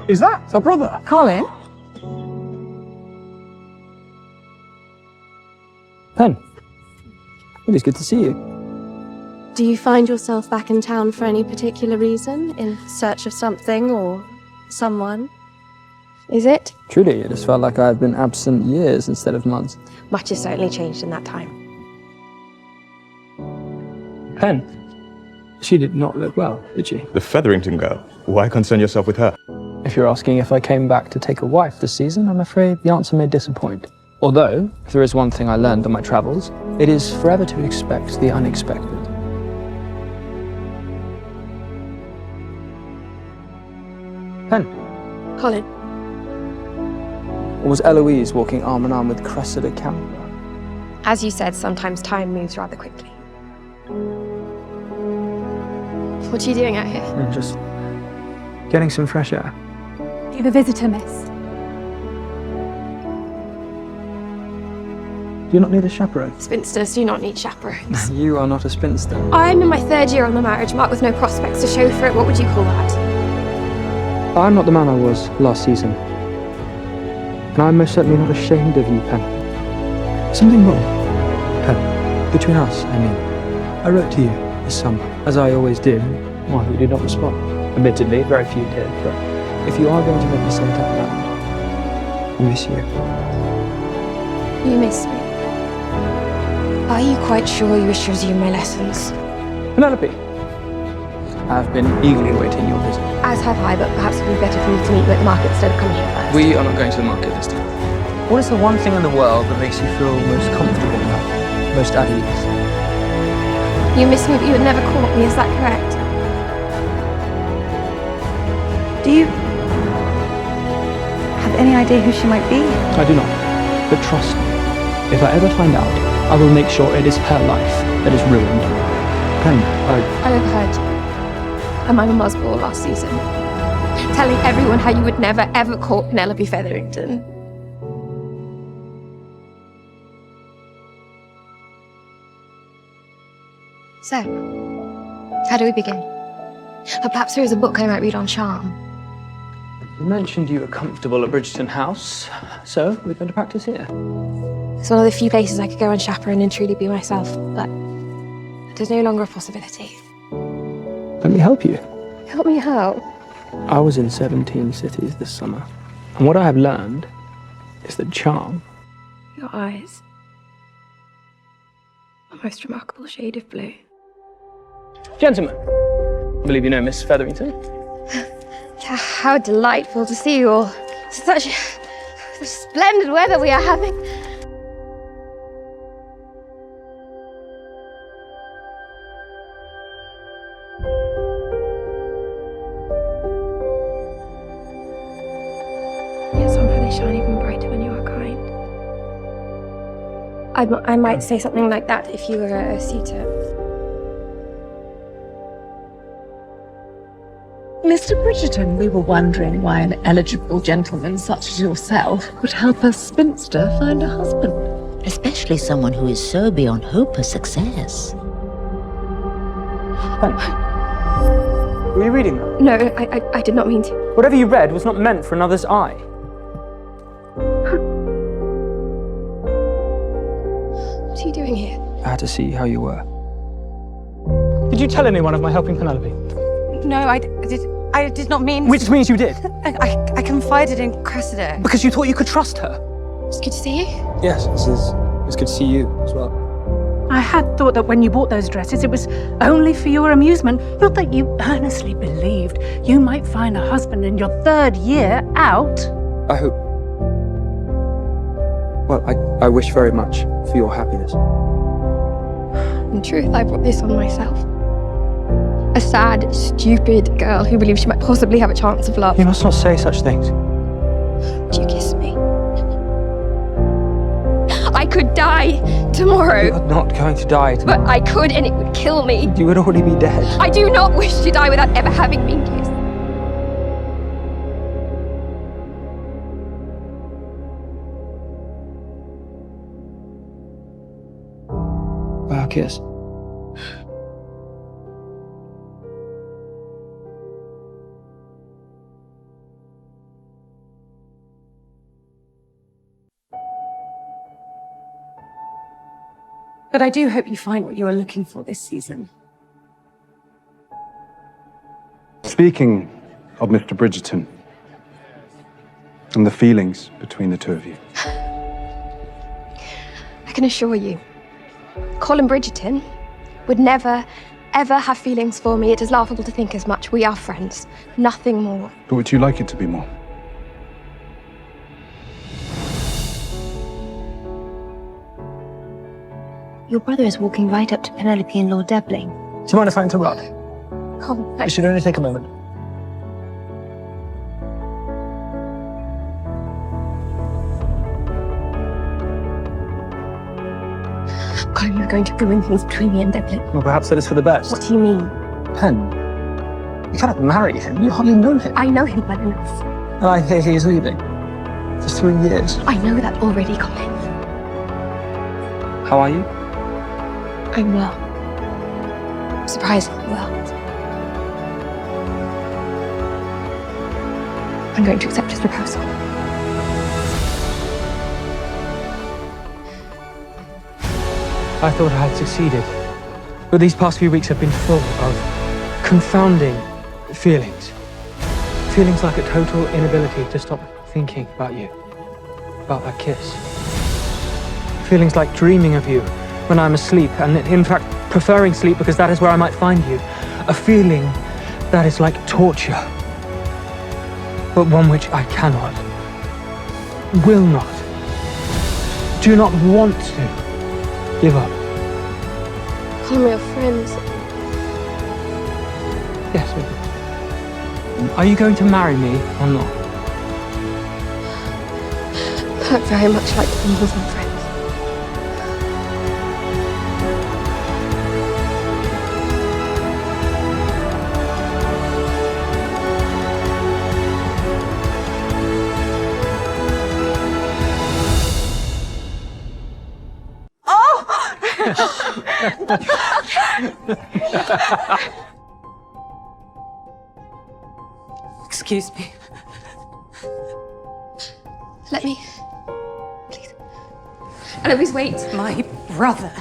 Is that our brother? Colin? Pen. It is good to see you. Do you find yourself back in town for any particular reason? In search of something or someone? Is it? Truly, it has felt like I've been absent years instead of months. Much has certainly changed in that time. Pen. She did not look well, did she? The Featherington girl. Why concern yourself with her? If you're asking if I came back to take a wife this season, I'm afraid the answer may disappoint. Although, if there is one thing I learned on my travels, it is forever to expect the unexpected. Pen. Colin. Or was Eloise walking arm in arm with Cressida Campbell? As you said, sometimes time moves rather quickly. What are you doing out here? I'm just getting some fresh air. You have a visitor, miss. Do you not need a chaperone? Spinsters do not need chaperones. You are not a spinster. I'm in my 3rd year on the marriage mark with no prospects to show for it. What would you call that? I'm not the man I was last season. And I'm most certainly not ashamed of you, Pen. Something wrong? Pen, between us, I mean. I wrote to you this summer, as I always do. Why, you did not respond. Admittedly, very few did, but if you are going to make me say it out loud, I miss you. You miss me. Are you quite sure you wish to resume my lessons? Penelope, I've been eagerly awaiting your visit. As have I, but perhaps it would be better for me to meet you at the market instead of coming here first. We are not going to the market this time. What is the one thing in the world that makes you feel most comfortable now, most at ease? You miss me, but you would never court me, is that correct? Do you have any idea who she might be? I do not, but trust me. If I ever find out, I will make sure it is her life that is ruined. Pen, I overheard you at my mama's ball last season, telling everyone how you would never, ever court Penelope Featherington. So, how do we begin? Or perhaps there is a book I might read on charm. You mentioned you were comfortable at Bridgerton House, so we're going to practice here. It's one of the few places I could go unchaperoned and truly be myself, but it is no longer a possibility. Let me help you. Help me how? I was in 17 cities this summer, and what I have learned is that charm... Your eyes. A most remarkable shade of blue. Gentlemen, I believe you know Miss Featherington. How delightful to see you all. Such splendid weather we are having. Yet somehow they shine even brighter when you are kind. I might say something like that if you were a suitor. Mr. Bridgerton, we were wondering why an eligible gentleman such as yourself would help a spinster find a husband. Especially someone who is so beyond hope of success. Were you reading that? No, I did not mean to. Whatever you read was not meant for another's eye. What are you doing here? I had to see how you were. Did you tell anyone of my helping Penelope? No, I did not mean... Which means you did. I confided in Cressida. Because you thought you could trust her. It's good to see you. Yes, it's good to see you as well. I had thought that when you bought those dresses, it was only for your amusement, not that you earnestly believed you might find a husband in your 3rd year out. I hope... Well, I wish very much for your happiness. In truth, I brought this on myself. A sad, stupid girl who believes she might possibly have a chance of love. You must not say such things. Would you kiss me? I could die tomorrow. You are not going to die tomorrow. But I could, and it would kill me. You would already be dead. I do not wish to die without ever having been kissed. Our kiss. But I do hope you find what you are looking for this season. Speaking of Mr. Bridgerton and the feelings between the two of you. I can assure you, Colin Bridgerton would never, ever have feelings for me. It is laughable to think as much. We are friends, nothing more. But would you like it to be more? Your brother is walking right up to Penelope and Lord Devling. Do you mind if I interrupt? Colin, It should only take a moment. Colin, you're going to ruin things between me and Devlin. Well, perhaps that is for the best. What do you mean? Pen, you cannot marry him. You hardly know him. I know him well enough. And I hear he is leaving. For 3 years. I know that already, Colin. How are you? I'm well. Surprisingly well. I'm going to accept his proposal. I thought I had succeeded. But these past few weeks have been full of confounding feelings. Feelings like a total inability to stop thinking about you. About that kiss. Feelings like dreaming of you when I'm asleep, and in fact, preferring sleep because that is where I might find you. A feeling that is like torture. But one which I cannot, will not, do not want to give up. Colin, we are friends. Yes, we do. Are you going to marry me or not? I'd very much like to be more than friends. Excuse me. Let me. Please. Eloise, wait. My brother.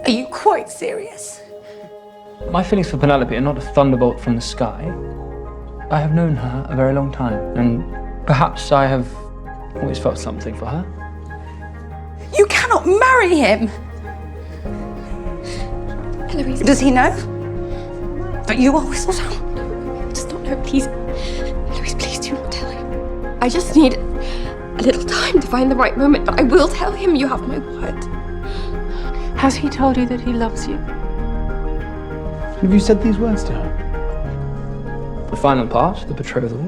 Are you quite serious? My feelings for Penelope are not a thunderbolt from the sky. I have known her a very long time, and perhaps I have always felt something for her. You cannot marry him! Eloise. Does he know that you are Whistledown? He does not know, please. Eloise, please do not tell him. I just need a little time to find the right moment, but I will tell him. You have my word. Has he told you that he loves you? Have you said these words to her? The final part, the betrothal,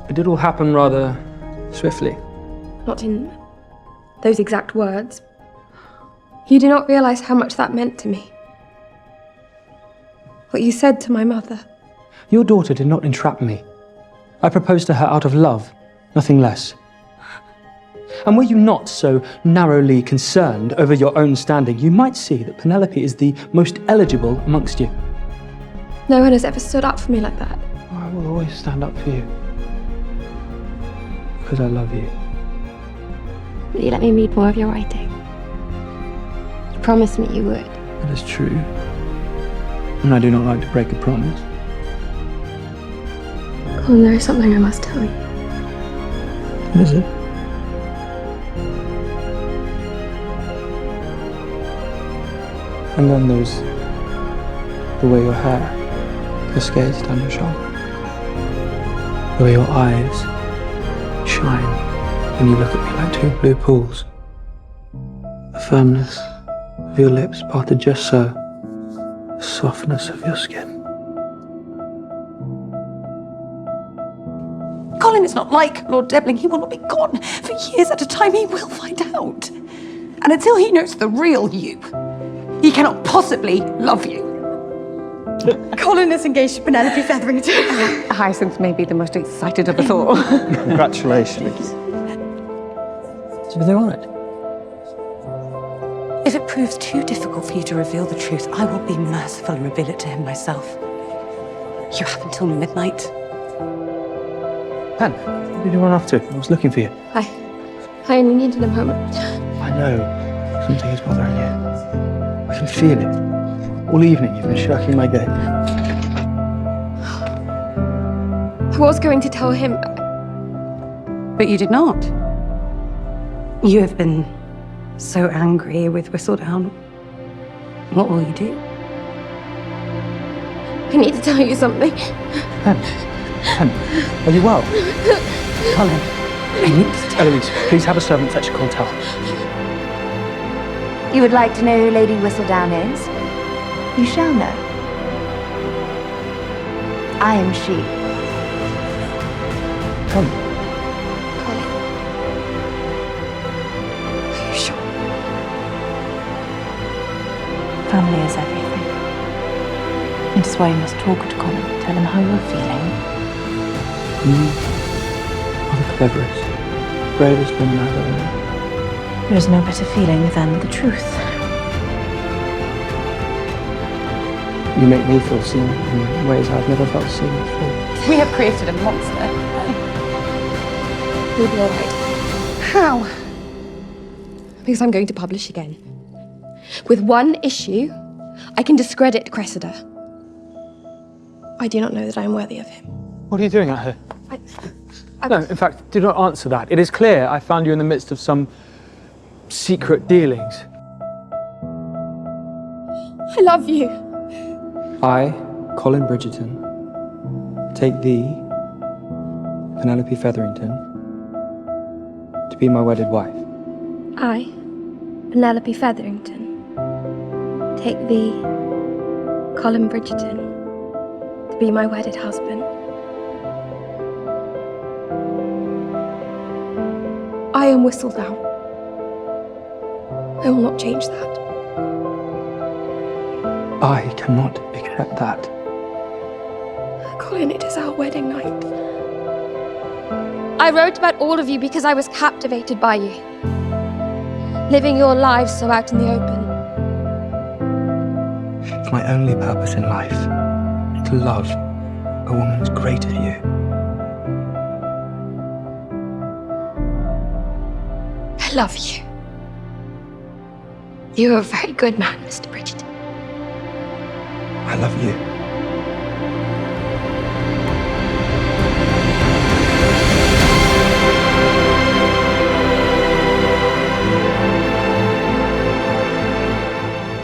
it did all happen rather swiftly. Not in those exact words. You do not realize how much that meant to me. What you said to my mother. Your daughter did not entrap me. I proposed to her out of love, nothing less. And were you not so narrowly concerned over your own standing, you might see that Penelope is the most eligible amongst you. No one has ever stood up for me like that. I will always stand up for you. Because I love you. Will you let me read more of your writing? You promised me you would. That is true. And I do not like to break a promise. Colin, there is something I must tell you. What is it? And then there's the way your hair cascades down your shoulder. The way your eyes shine when you look at me like two blue pools. The firmness of your lips parted just so. The softness of your skin. Colin is not like Lord Devling. He will not be gone for years at a time. He will find out. And until he knows the real you, he cannot possibly love you. Colin is engaged to Penelope Featherington. Hyacinth may be the most excited of us all. Congratulations. Is everything all right? If it proves too difficult for you to reveal the truth, I will be merciful and reveal it to him myself. You have until midnight. Pen, where did you run off to? I was looking for you. I only needed a moment. I know. Something is bothering you. I can feel it. All evening you've been shirking my gaze. I was going to tell him. But you did not. You have been so angry with Whistledown. What will you do? I need to tell you something. Pen, are you well? Colin, I need to tell Eloise, please have a servant fetch a cold towel. You would like to know who Lady Whistledown is? You shall know. I am she. Come. Colin. Are you sure? Family is everything. It is why you must talk to Colin. Tell him how you're feeling. You are the cleverest, bravest woman I've ever known. There is no better feeling than the truth. You make me feel seen in ways I've never felt seen before. We have created a monster. You'll be all right. How? Because I'm going to publish again. With one issue, I can discredit Cressida. I do not know that I am worthy of him. What are you doing out here? I- No, in fact, do not answer that. It is clear I found you in the midst of some secret dealings. I love you. I, Colin Bridgerton, take thee, Penelope Featherington, to be my wedded wife. I, Penelope Featherington, take thee, Colin Bridgerton, to be my wedded husband. I am Whistledown. I will not change that. I cannot accept that. Colin, it is our wedding night. I wrote about all of you because I was captivated by you. Living your lives so out in the open. It's my only purpose in life, to love a woman as great as you. I love you. You are a very good man, Mr. Bridgerton. I love you.